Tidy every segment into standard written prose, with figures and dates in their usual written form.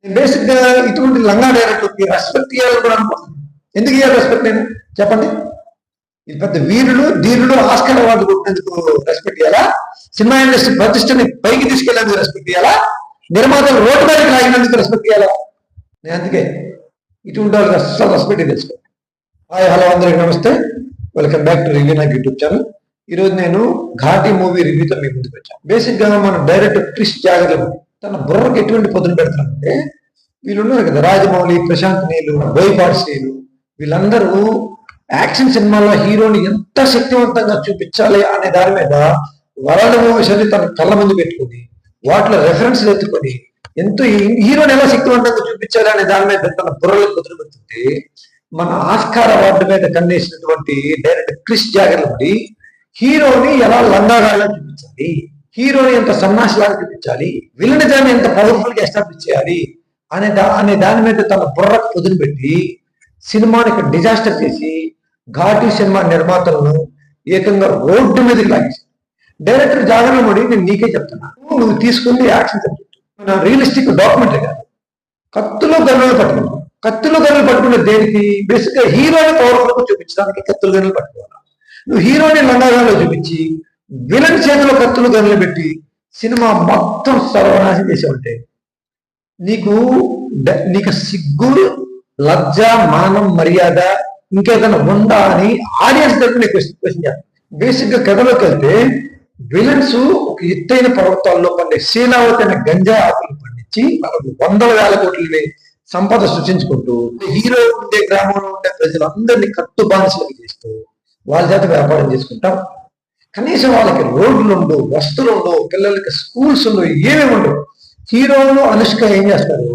Basic గా ఇటువంటి లంగా డైరెక్టర్కి రెస్పెక్ట్ ఇవ్వాలని కూడా అనుకుంటున్నాను. ఎందుకు ఇవ్వాలి రెస్పెక్ట్? నేను చెప్పండి. ఇది పెద్ద వీరుడు ధీరుడు ఆస్కార్ అవార్డు కొట్టినందుకు రెస్పెక్ట్ ఇవ్వాలా? సినిమా ఇండస్ట్రీ ప్రతిష్టని పైకి తీసుకెళ్లేందుకు రెస్పెక్ట్ ఇవ్వాలా? నిర్మాతలు రోడ్డు బయటకు లాగినందుకు రెస్పెక్ట్ ఇవ్వాలా? నేను అందుకే ఇటువంటి వాళ్ళకి అస్సలు రెస్పెక్ట్ తెలుసుకో. హాయ్ హలో అందరికి నమస్తే, వెల్కమ్ బ్యాక్ టు రివ్యూ నాకు యూట్యూబ్ ఛానల్. ఈరోజు నేను ఘాటి మూవీ రివ్యూతో మీ ముందుకు వచ్చాను. బేసిక్ గా మన డైరెక్టర్ క్రిష్ జాగర్ల తన బుర్రకు ఎటువంటి పొద్దున పెడతానంటే, వీళ్ళు ఉన్నారు కదా రాజమౌళి, ప్రశాంత్ నీలు, బోయపాటి శ్రీలు, వీళ్ళందరూ యాక్షన్ సినిమాలో హీరోని ఎంత శక్తివంతంగా చూపించాలి అనే దాని మీద వరల్డ్ మూవీస్ అని తన కళ్ళ ముందు పెట్టుకుని వాటిలో రెఫరెన్స్ ఎత్తుకొని ఎంతో హీరోని ఎలా శక్తివంతంగా చూపించాలి అనే దాని మీద తన బుర్రలకు పొద్దున పెడుతుంటే, మన ఆస్కార్ అవార్డు మీద కన్నేసినటువంటి డైరెక్టర్ క్రిష్ జాగర్ల హీరోని ఎలా లంగాగా చూపించాలి, హీరోని ఎంత సన్నాసిలాగా చూపించాలి, విలనిజాన్ని ఎంత పవర్ఫుల్ గా ఎస్టాబ్లిష్ చేయాలి అనే దాని మీద తన బుర్రకు పొదును పెట్టి సినిమానికి డిజాస్టర్ చేసి ఘాటి సినిమా నిర్మాతలను ఏకంగా రోడ్డు మీదకి లాగేసి డైరెక్టర్ జాగర్లమూడి నేను నీకే చెప్తున్నా, నువ్వు తీసుకుంది యాక్షన్ సబ్జెక్ట్, రియలిస్టిక్ డాక్యుమెంటరీ కాదు. కత్తులు గన్నులు పట్టుకున్నావు. కత్తులు గన్నులు పట్టుకునే దేనికి? బేసిక్ గా హీరోని పవర్ఫుల్ చూపించడానికి కత్తులు గన్నులు పట్టుకోవాలి. నువ్వు హీరోని లంగాగాలో చూపించి విలన్ చేతిలో కత్తులు గన్నులు పెట్టి సినిమా మొత్తం సర్వనాశం చేసావంటే నీకు సిగ్గు, లజ్జ, మానం, మర్యాద ఇంకేదైనా ఉందా అని ఆడియన్స్ తరఫున క్వశ్చన్ చేస్తాను. బేసిక్ గా కథలోకి వెళ్తే విలన్స్ ఒక ఎత్తైన పర్వతాల్లో పండే శీలావతి అనే గంజా ఆకులు పండించి వాళ్ళకు వందల వేల కోట్లని సంపద సృష్టించుకుంటూ హీరో ఉండే గ్రామంలో ఉండే ప్రజలందరినీ కట్టు బానిసలకు చేస్తూ వాళ్ళ చేత వ్యాపారం చేసుకుంటాం. కనీసం వాళ్ళకి రోడ్లు ఉండవు, వస్తువులు ఉండవు, పిల్లలకి స్కూల్స్ ఉండవు, ఏమేమి ఉండవు. హీరోలు అనుష్క ఏం చేస్తారు?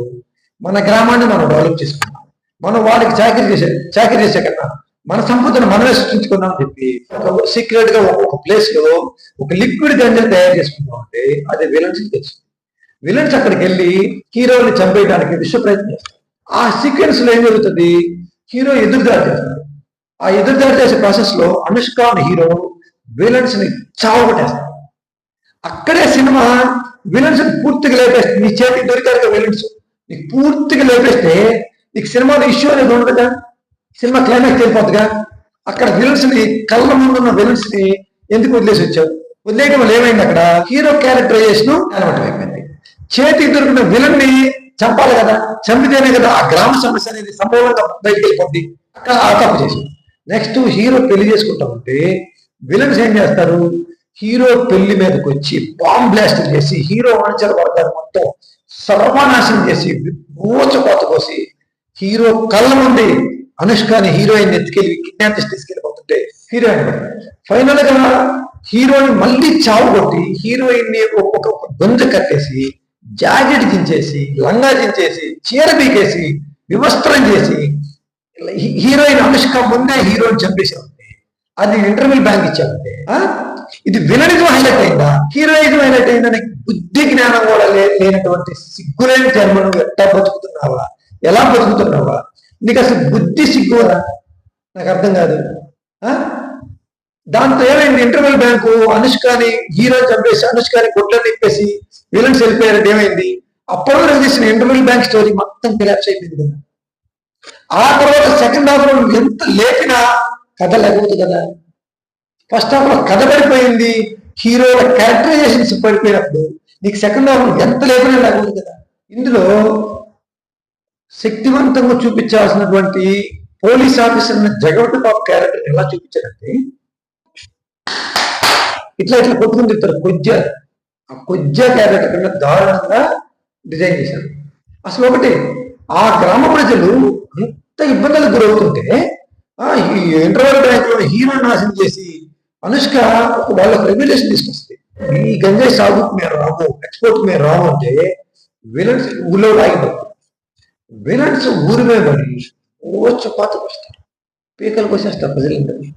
మన గ్రామాన్ని మనం డెవలప్ చేసుకున్నాం, మనం వాళ్ళకి చాకరీ చేసే కన్నా మన సంపదను మనమే సృష్టించుకున్నాం అని చెప్పి సీక్రెట్ గా ఒక ప్లేస్ లో ఒక లిక్విడ్ గంజా తయారు చేసుకున్నాం అంటే అది విలన్స్ తెలుసు. విలన్స్ అక్కడికి వెళ్ళి హీరోని చంపేయడానికి విశ్వ ప్రయత్నం చేస్తారు. ఆ సీక్వెన్స్ లో ఏం జరుగుతుంది? హీరో ఎదురుదారి చేస్తారు. ఆ ఎదురుదారి చేసే ప్రాసెస్ లో అనుష్క అనే హీరో విలన్స్ ని చావగొట్టేస్తారు. అక్కడే సినిమా విలన్స్ పూర్తిగా లేపేస్తుంది. నీ చేతికి దొరికారు విలన్స్ నీకు పూర్తిగా లేపేస్తే నీకు సినిమాలో ఇష్యూ అనేది ఉండదుగా, సినిమా క్లైమాక్స్ వెళ్ళిపోతుందిగా. అక్కడ విలన్స్ ని కళ్ళ ముందున్న విలన్స్ ని ఎందుకు వదిలేసి వచ్చావు? వదిలేయడం వల్ల ఏమైంది? అక్కడ హీరో క్యారెక్టరైజేషన్ అయిపోయింది. చేతికి దొరికిన విలన్ ని చంపాలి కదా, చంపితేనే కదా ఆ గ్రామ సమస్య అనేది సమూలంగా బయటకు వెళ్ళిపోద్ది. అక్కడ ఆ తప్పు చేసి నెక్స్ట్ హీరో పెళ్లి చేసుకుంటా ఉంటే విలన్స్ ఏం చేస్తారు? హీరో పెళ్లి మీదకి వచ్చి బాంబ్ బ్లాస్ట్ చేసి హీరో అనుచర వర్గాలు మొత్తం సర్వనాశనం చేసి ఊచకోత కోసి హీరో కళ్ళ ముందు అనుష్కని హీరోయిన్ ఎత్తుకెళ్ళి కిడ్నాప్ చేసి తీసుకెళ్ళిపోతుంటే హీరోయిన్ ఫైనల్ గా హీరోని మళ్ళీ చావు కొట్టి హీరోయిన్ ని ఒక గొంజ కట్టేసి జాకెట్ దించేసి లంగా దించేసి చీర బీకేసి వివస్త్రం చేసి హీరోయిన్ అనుష్క ముందే హీరోని చంపేసామంటే అది ఇంటర్వ్యూ బ్యాంక్ ఇచ్చామంటే ఇది విలనిజం హైలైట్ అయిందా, హీరోయిజం హైలైట్ అయిందని బుద్ధి జ్ఞానం కూడా లేనటువంటి సిగ్గులేని జన్మను ఎట్లా బతుకుతున్నావా, ఎలా బతుకుతున్నావా? నీకు అసలు బుద్ధి సిగ్గు నాకు అర్థం కాదు. దాంతో ఏమైంది? ఇంటర్వెల్ బ్యాంకు అనుష్కని హీరో చంపేసి అనుష్కని గుడ్లను నింపేసి విలన్స్ వెళ్ళిపోయారంటే ఏమైంది? అప్పటి వరకు చేసిన ఇంటర్వెల్ బ్యాంక్ స్టోరీ మొత్తం కొలాప్స్ అయిపోయింది కదా. ఆ తర్వాత సెకండ్ హాఫ్ లో ఎంత లేపినా కథ లేకపోతుంది కదా. ఫస్ట్ హాఫ్ లో కథ పడిపోయింది, హీరోల క్యారెక్టరైజేషన్స్ పడిపోయినప్పుడు నీకు సెకండ్ హాఫ్ లో ఎంత లేపినా లేకపోతుంది కదా. ఇందులో శక్తివంతంగా చూపించాల్సినటువంటి పోలీస్ ఆఫీసర్ జగవతి బాబు క్యారెక్టర్ ఎలా చూపించారంటే ఇట్లా కొట్టుకుని చెప్తారు. ఆ కొజ్జ క్యారెక్టర్ కన్నా దారుణంగా డిజైన్ చేశారు. అసలు ఒకటి ఆ గ్రామ ప్రజలు ఎంత ఇబ్బందులకు గురవుతుంటే ఈ ఇంటర్వెల్ బ్యాంక్ లో హీరో నాశనం చేసి అనుష్క వాళ్ళకు రెగ్యులేషన్ తీసుకొస్తుంది. ఈ గంజాయి సాగుకు మేము రాము, ఎక్స్పోర్ట్ మేము రాము అంటే విలన్స్ ఊళ్ళో ఆగిపోతారు. విలన్స్ ఊరి మీద పడి పాతకు వస్తారు, పీకలకు వచ్చేస్తారు ప్రజలందరినీ.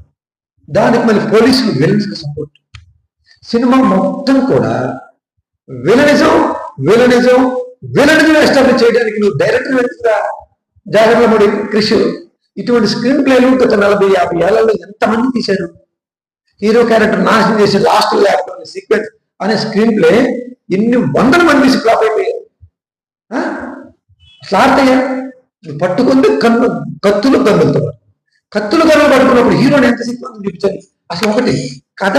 దానికి మళ్ళీ పోలీసులు విలన్స్ కి సపోర్ట్. సినిమా మొత్తం కూడా విలనిజం విలనిజం విలనిజం ఎస్టాబ్లిష్ చేయడానికి నువ్వు డైరెక్టర్ వెళ్తున్నా జాగర్లమూడి క్రిష్ ఇటువంటి స్క్రీన్ ప్లేలు గత 40-50 ఏళ్లలో ఎంతమంది తీశారు? హీరో క్యారెక్టర్ నాశనం చేసి లాస్ట్ లేకపోతే సీక్వెన్స్ అనే స్క్రీన్ ప్లే ఎన్ని వందల మంది తీసి ఫ్లాప్ అయిపోయారు. స్లార్తయ్యా నువ్వు పట్టుకుంది కత్తులు గన్నులతో కత్తులు గన్నులు పట్టుకున్నప్పుడు హీరోని ఎంత శక్తివంతం చూపించాలి. అసలు ఒకటి కథ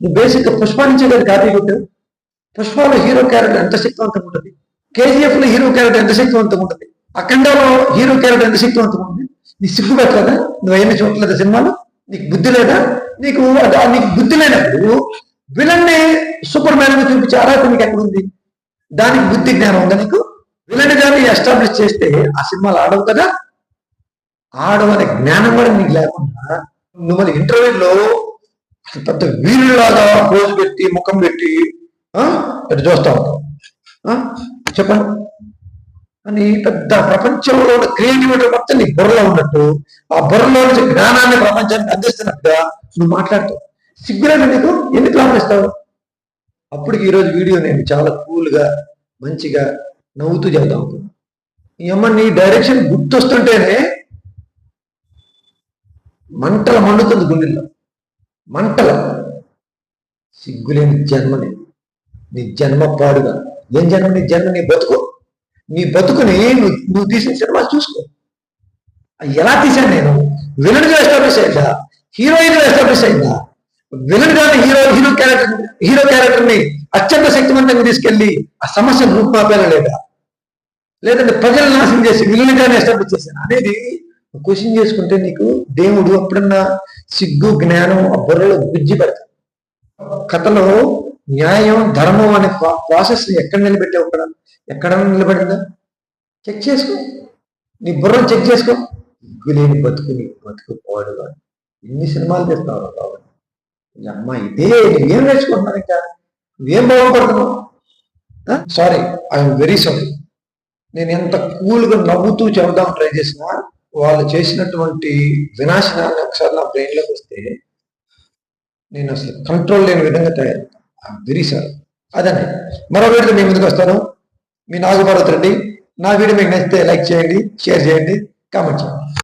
నువ్వు బేసిక్ పుష్ప నుంచే కదా కాపీ కొట్టావు. పుష్పలో హీరో క్యారెక్టర్ ఎంత శక్తివంతంగా ఉంటుంది, కేజీఎఫ్ లో హీరో క్యారెక్టర్ ఎంత శక్తివంతంగా ఉంటుంది, అఖండలో హీరో క్యారెక్టర్ ఎంత శక్తివంతంగా ఉంటుంది. నీ సిగ్గు పెట్టలేదా? నువ్వు అయినా చూడలేదా సినిమాలో? నీకు బుద్ధి లేదా? నీకు బుద్ధి లేనప్పుడు విలన్ని సూపర్ మ్యాన్ గా చూపించే అర్హత నీకు ఎక్కడ ఉంది? దానికి బుద్ధి జ్ఞానం ఉందా నీకు? విలన్ గాని ఎస్టాబ్లిష్ చేస్తే ఆ సినిమాలు ఆడవు కదా. ఆడవనే జ్ఞానం కూడా నీకు లేకుండా నువ్వు మన ఇంటర్వ్యూలో పెద్ద వీరులాగా పోజు పెట్టి ముఖం పెట్టి ఇటు చూస్తా ఉంటావు. చెప్పండి అని పెద్ద ప్రపంచంలో ఉన్న క్రియేటివిటీ మొత్తం నీ బుర్రలో ఉన్నట్టు ఆ బుర్రలో నుంచి జ్ఞానాన్ని ప్రపంచానికి అందిస్తున్నట్టుగా నువ్వు మాట్లాడతావు. సిగ్గులేని నీకు ఎందుకు లాభిస్తావు? అప్పటికి ఈరోజు వీడియో నేను చాలా కూల్గా మంచిగా నవ్వుతూ చెబుతాం అనుకున్నాను. ఈ అమ్మ నీ డైరెక్షన్ గుర్తొస్తుంటేనే మంటల మండుతుంది గుండెల్లో, మంటల. సిగ్గులేని జన్మని నీ జన్మ పాడుగా. ఏం జన్మ నీ జన్మ? నీ బతుకుని నువ్వు తీసిన సినిమా చూసుకో. ఎలా తీశాను నేను? విలన్ గా ఎస్టాబ్లిష్ అయిందా, హీరోయిన్ గా ఎస్టాబ్లిష్ అయిందా? విలన్ గాని హీరో క్యారెక్టర్ ని అత్యంత శక్తివంతంగా తీసుకెళ్లి ఆ సమస్యను రూపుమాపేలా లేదంటే ప్రజలు నాశనం చేసి విలన్ గానే ఎస్టాబ్లిష్ చేశాను అనేది క్వశ్చన్ చేసుకుంటే నీకు దేవుడు అప్పుడన్నా సిగ్గు జ్ఞానం ఆ బుర్రలో గుజ్జి పెడతాడు. కథలో న్యాయం ధర్మం అనే ప్రాసెస్ ఎక్కడ నిలబెట్టావు? ఎక్కడ నిలబడిందా? చెక్ చేసుకో, నీ బుర్రను చెక్ చేసుకో. సిగ్గులేని బతుకు నీ బతుకు పోడుగా. ఎన్ని సినిమాలు చేస్తావు కాబట్టి ఈ అమ్మాయి ఇదే నువ్వేం నేర్చుకుంటున్నావు? ఇంకా నువ్వేం బాగుపడుతున్నావు? Sorry, I'm very sorry. నేను ఎంత కూల్గా నవ్వుతూ చెబుదాం ట్రై చేసినా వాళ్ళు చేసినటువంటి వినాశనాన్ని ఒకసారి నా బ్రెయిన్లోకి వస్తే నేను అసలు కంట్రోల్ లేని విధంగా తయారు. Very sorry. అదండి, మరో వీడియో మీ ముందుకు వస్తాను. మీ నాగభారత్ రెడ్డి. నా వీడియో మీకు నచ్చితే లైక్ చేయండి, షేర్ చేయండి, కామెంట్ చేయండి.